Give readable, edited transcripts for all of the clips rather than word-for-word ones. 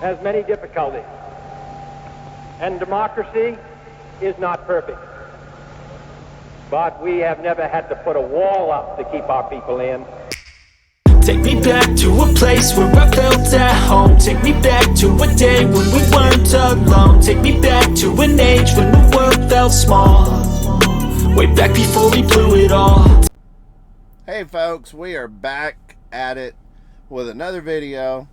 has many difficulties, and democracy is not perfect. But we have never had to put a wall up to keep our people in. Take me back to a place where I felt at home. Take me back to a day when we weren't alone. Take me back to an age when the world felt small. Way back before we blew it all. Hey folks, we are back at it with another video.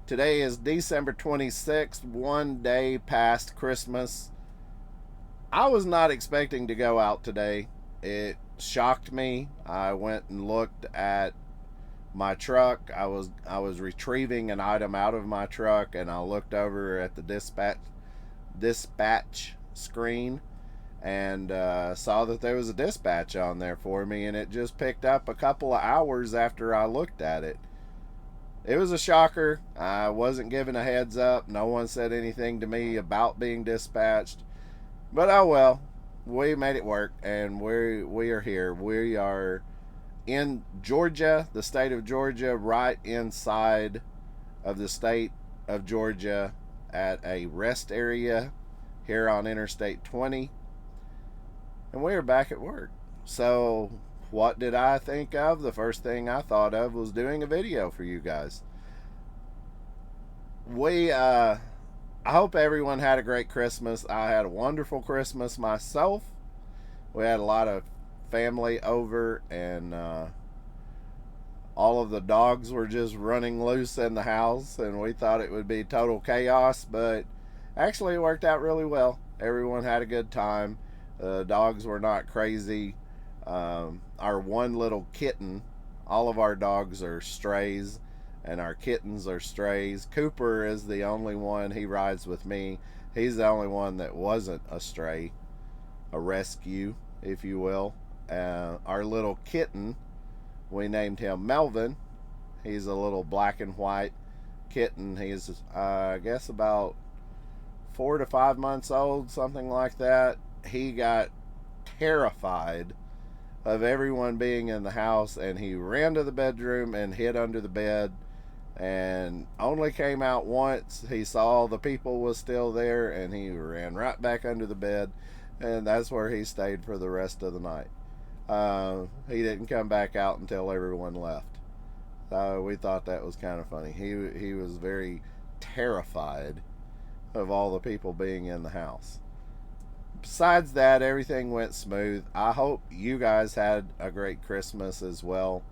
Today is December 26th, one day past Christmas. I was not expecting to go out today. It shocked me. I went and looked at my truck. I was retrieving an item out of my truck, and I looked over at the dispatch screen and saw that there was a dispatch on there for me, and it just picked up a couple of hours after I looked at it. It was a shocker. I wasn't given a heads up. No one said anything to me about being dispatched. But oh well, we made it work, and we are here. We are in Georgia, the state of Georgia, right inside of the state of Georgia at a rest area here on Interstate 20. And we are back at work. So what did I think of? The first thing I thought of was doing a video for you guys. I hope everyone had a great Christmas. I had a wonderful Christmas myself. We had a lot of family over, and all of the dogs were just running loose in the house, and we thought it would be total chaos, but actually it worked out really well. Everyone had a good time. The dogs were not crazy. Our one little kitten, all of our dogs are strays, and our kittens are strays. Cooper is the only one. He rides with me. He's the only one that wasn't a stray, a rescue, if you will. Our little kitten, we named him Melvin. He's a little black and white kitten. He's I guess about 4 to 5 months old, something like that. He got terrified of everyone being in the house, and he ran to the bedroom and hid under the bed, and only came out once. He saw the people was still there, and he ran right back under the bed, and that's where he stayed for the rest of the night. He didn't come back out until everyone left. We thought that was kind of funny. He was very terrified of all the people being in the house. Besides that, everything went smooth. I hope you guys had a great Christmas as well.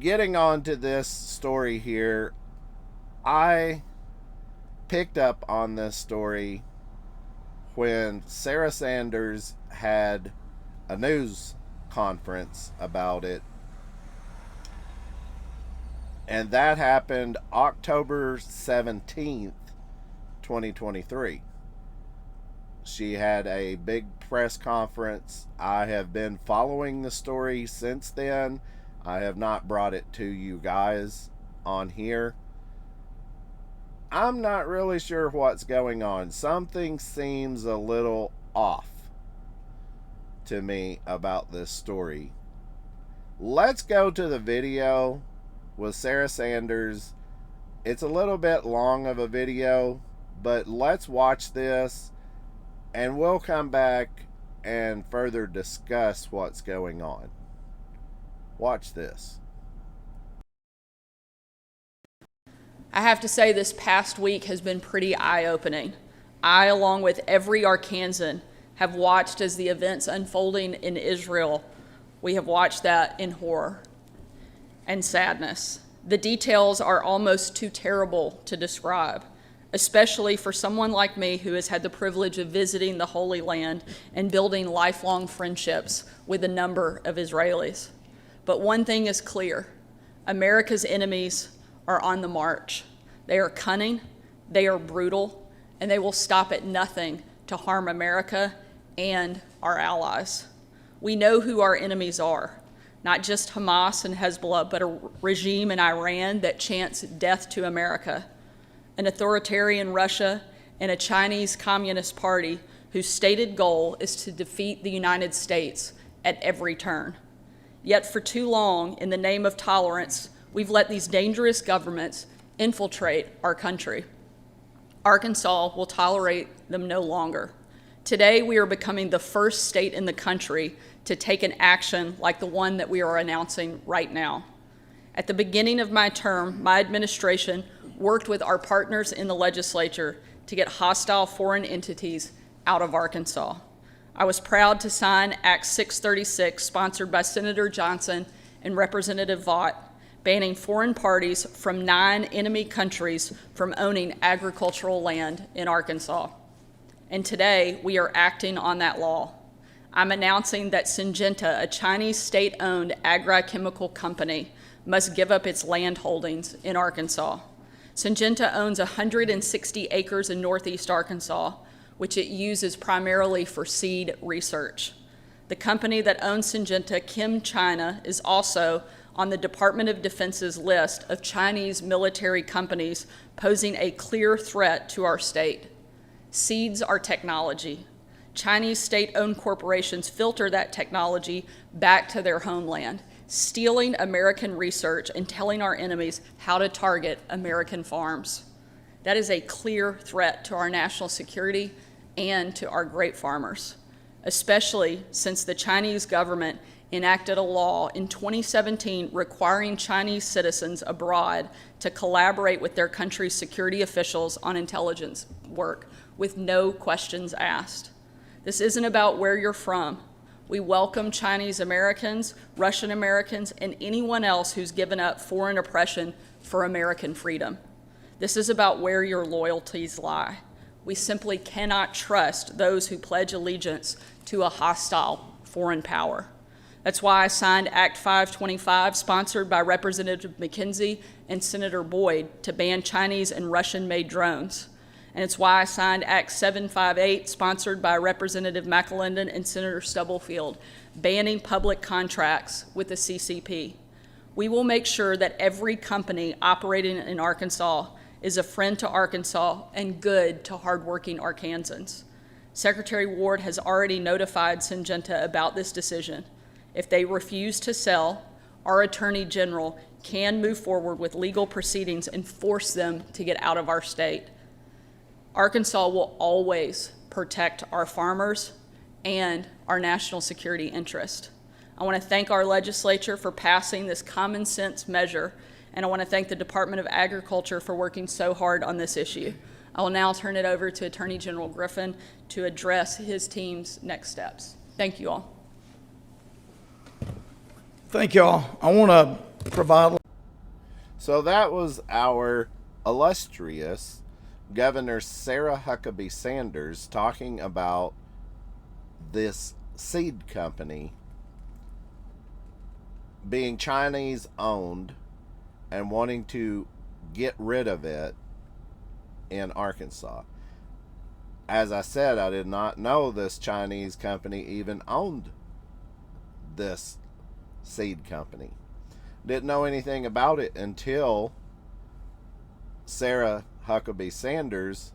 Getting on to this story here, I picked up on this story when Sarah Sanders had a news conference about it, and that happened October 17th, 2023. She had a big press conference. I have been following the story since then. I have not brought it to you guys on here. I'm not really sure what's going on. Something seems a little off to me about this story. Let's go to the video with Sarah Sanders. It's a little bit long of a video, but let's watch this, and we'll come back and further discuss what's going on. Watch this. I have to say this past week has been pretty eye-opening. I, along with every Arkansan, have watched as the events unfolding in Israel. We have watched that in horror and sadness. The details are almost too terrible to describe, especially for someone like me who has had the privilege of visiting the Holy Land and building lifelong friendships with a number of Israelis. But one thing is clear: America's enemies are on the march. They are cunning, they are brutal, and they will stop at nothing to harm America and our allies. We know who our enemies are, not just Hamas and Hezbollah, but a regime in Iran that chants death to America, an authoritarian Russia, and a Chinese Communist Party whose stated goal is to defeat the United States at every turn. Yet for too long, in the name of tolerance, we've let these dangerous governments infiltrate our country. Arkansas will tolerate them no longer. Today, we are becoming the first state in the country to take an action like the one that we are announcing right now. At the beginning of my term, my administration worked with our partners in the legislature to get hostile foreign entities out of Arkansas. I was proud to sign Act 636, sponsored by Senator Johnson and Representative Vaught, banning foreign parties from 9 enemy countries from owning agricultural land in Arkansas. And today, we are acting on that law. I'm announcing that Syngenta, a Chinese state-owned agrochemical company, must give up its land holdings in Arkansas. Syngenta owns 160 acres in northeast Arkansas, which it uses primarily for seed research. The company that owns Syngenta, ChemChina, is also on the Department of Defense's list of Chinese military companies posing a clear threat to our state. Seeds are technology. Chinese state-owned corporations filter that technology back to their homeland, stealing American research and telling our enemies how to target American farms. That is a clear threat to our national security and to our great farmers, especially since the Chinese government enacted a law in 2017 requiring Chinese citizens abroad to collaborate with their country's security officials on intelligence work with no questions asked. This isn't about where you're from. We welcome Chinese Americans, Russian Americans, and anyone else who's given up foreign oppression for American freedom. This is about where your loyalties lie. We simply cannot trust those who pledge allegiance to a hostile foreign power. That's why I signed Act 525, sponsored by Representative McKenzie and Senator Boyd, to ban Chinese and Russian-made drones. And it's why I signed Act 758, sponsored by Representative McAlinden and Senator Stubblefield, banning public contracts with the CCP. We will make sure that every company operating in Arkansas is a friend to Arkansas and good to hardworking Arkansans. Secretary Ward has already notified Syngenta about this decision. If they refuse to sell, our Attorney General can move forward with legal proceedings and force them to get out of our state. Arkansas will always protect our farmers and our national security interest. I want to thank our legislature for passing this common sense measure, and I want to thank the Department of Agriculture for working so hard on this issue. I will now turn it over to Attorney General Griffin to address his team's next steps. Thank you all. Thank you all. I want to provide. So that was our illustrious Governor Sarah Huckabee Sanders talking about this seed company being Chinese owned and wanting to get rid of it in Arkansas. As I said, I did not know this Chinese company even owned this seed company. Didn't know anything about it until Sarah Huckabee Sanders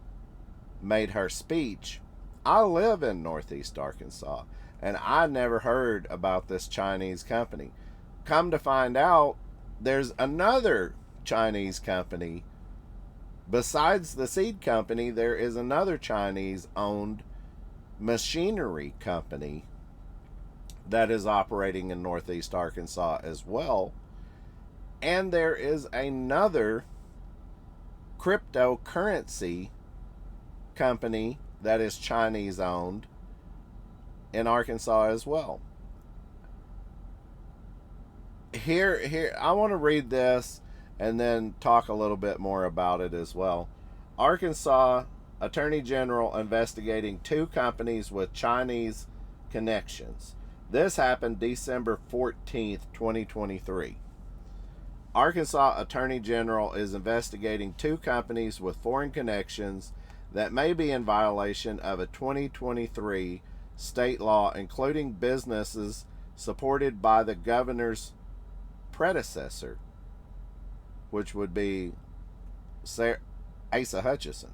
made her speech. I live in northeast Arkansas, and I never heard about this Chinese company. Come to find out, there's another Chinese company. Besides the seed company, there is another Chinese-owned machinery company that is operating in northeast Arkansas as well. And there is another cryptocurrency company that is Chinese owned in Arkansas as well. Here I want to read this and then talk a little bit more about it as well. Arkansas Attorney General investigating 2 companies with Chinese connections. This happened December 14th, 2023. Arkansas Attorney General is investigating 2 companies with foreign connections that may be in violation of a 2023 state law, including businesses supported by the governor's predecessor, which would be Asa Hutchinson.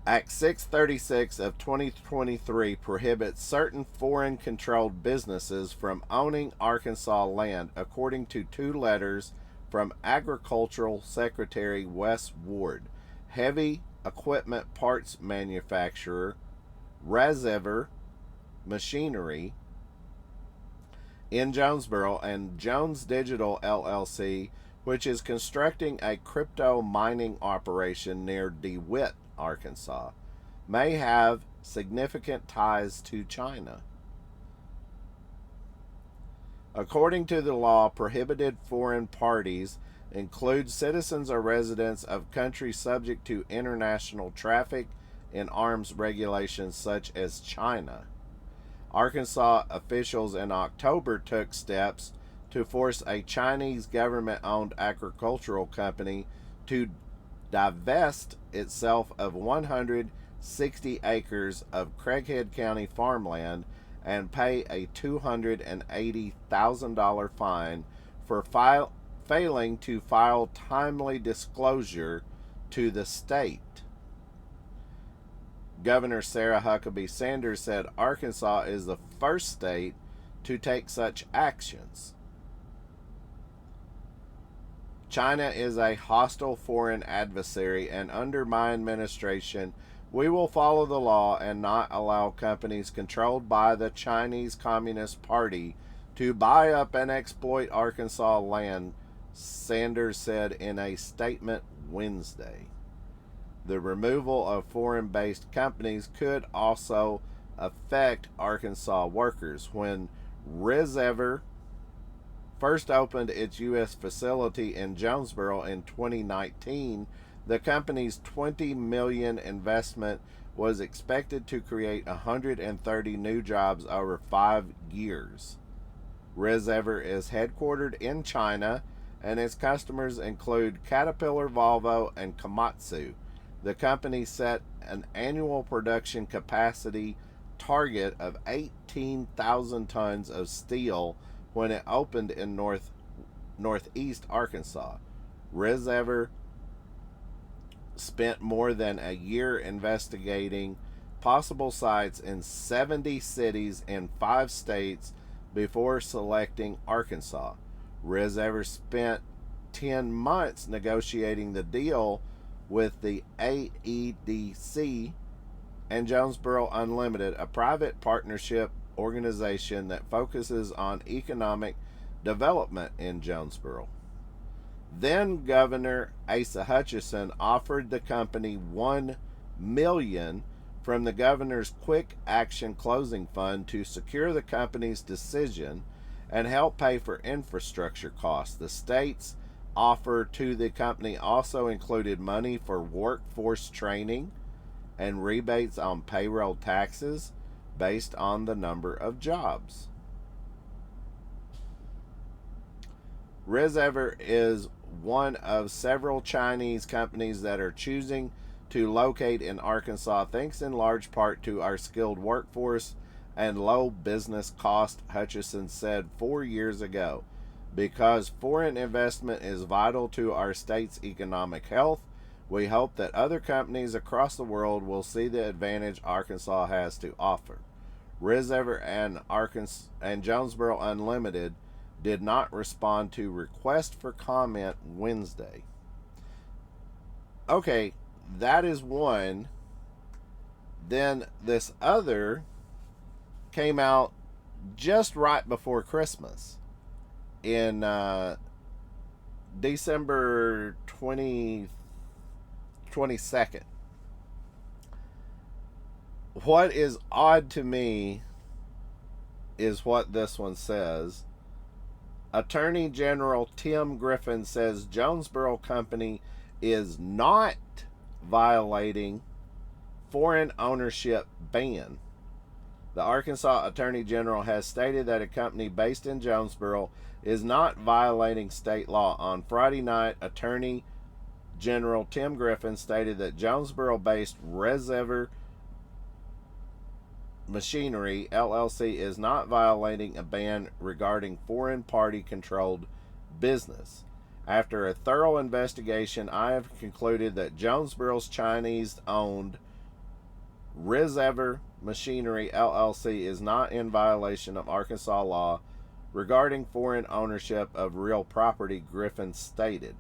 Act 636 of 2023 prohibits certain foreign-controlled businesses from owning Arkansas land, according to 2 letters from Agricultural Secretary Wes Ward. Heavy equipment parts manufacturer Resever Machinery in Jonesboro and Jones Digital LLC, which is constructing a crypto mining operation near DeWitt, Arkansas, may have significant ties to China. According to the law, prohibited foreign parties include citizens or residents of countries subject to international traffic in arms regulations such as China. Arkansas officials in October took steps to force a Chinese government-owned agricultural company to divest itself of 160 acres of Craighead County farmland and pay a $280,000 fine for failing to file timely disclosure to the state. Governor Sarah Huckabee Sanders said Arkansas is the first state to take such actions. China is a hostile foreign adversary, and under my administration, we will follow the law and not allow companies controlled by the Chinese Communist Party to buy up and exploit Arkansas land, Sanders said in a statement Wednesday. The removal of foreign-based companies could also affect Arkansas workers. When Resever first opened its U.S. facility in Jonesboro in 2019, the company's $20 million investment was expected to create 130 new jobs over 5 years. Resever is headquartered in China, and its customers include Caterpillar, Volvo, and Komatsu. The company set an annual production capacity target of 18,000 tons of steel when it opened in northeast Arkansas. Resever spent more than a year investigating possible sites in 70 cities in 5 states before selecting Arkansas. Resever spent 10 months negotiating the deal with the AEDC and Jonesboro Unlimited, a private partnership organization that focuses on economic development in Jonesboro. Then Governor Asa Hutchinson offered the company $1 million from the governor's Quick Action Closing Fund to secure the company's decision and help pay for infrastructure costs. The state's offer to the company also included money for workforce training and rebates on payroll taxes based on the number of jobs. Resever is one of several Chinese companies that are choosing to locate in Arkansas, thanks in large part to our skilled workforce and low business cost, Hutchison said 4 years ago. Because foreign investment is vital to our state's economic health, we hope that other companies across the world will see the advantage Arkansas has to offer. Resever and Jonesboro Unlimited did not respond to request for comment Wednesday. Okay, that is one. Then this other came out just right before Christmas in December 22nd. What is odd to me is what this one says. Attorney General Tim Griffin says Jonesboro Company is not violating foreign ownership ban. The Arkansas Attorney General has stated that a company based in Jonesboro is not violating state law. On Friday night, Attorney General Tim Griffin stated that Jonesboro-based Resever Machinery LLC is not violating a ban regarding foreign party-controlled business. After a thorough investigation, I have concluded that Jonesboro's Chinese-owned Resever Machinery LLC is not in violation of Arkansas law regarding foreign ownership of real property, Griffin stated.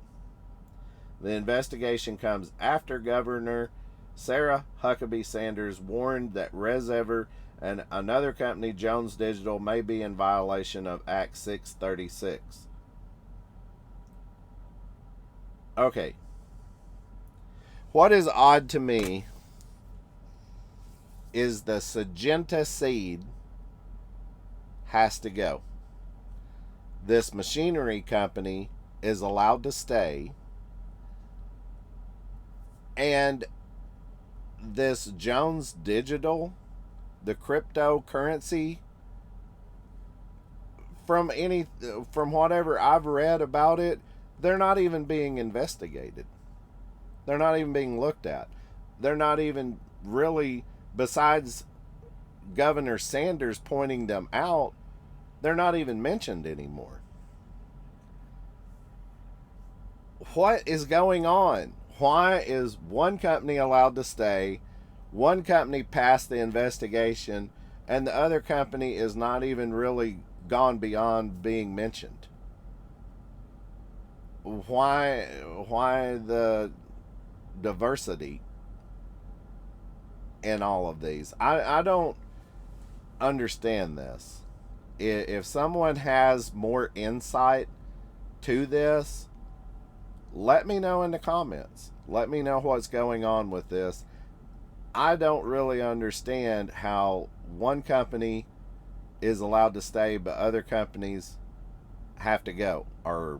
The investigation comes after Governor Sarah Huckabee Sanders warned that ResEver and another company, Jones Digital, may be in violation of Act 636. Okay. What is odd to me is the Syngenta seed has to go. This machinery company is allowed to stay, and this Jones Digital, the cryptocurrency, from whatever I've read about it, they're not even being investigated. They're not even being looked at. They're not even really, besides Governor Sanders pointing them out, they're not even mentioned anymore. What is going on? Why is one company allowed to stay, one company passed the investigation, and the other company is not even really gone beyond being mentioned? Why the diversity in all of these? I don't understand this. If someone has more insight to this, let me know in the comments. Let me know what's going on with this. I don't really understand how one company is allowed to stay but other companies have to go, or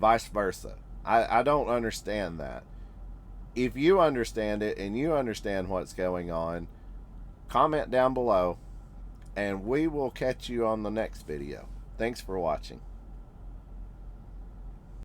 vice versa. I don't understand that. If you understand it and you understand what's going on, comment down below and we will catch you on the next video. Thanks for watching.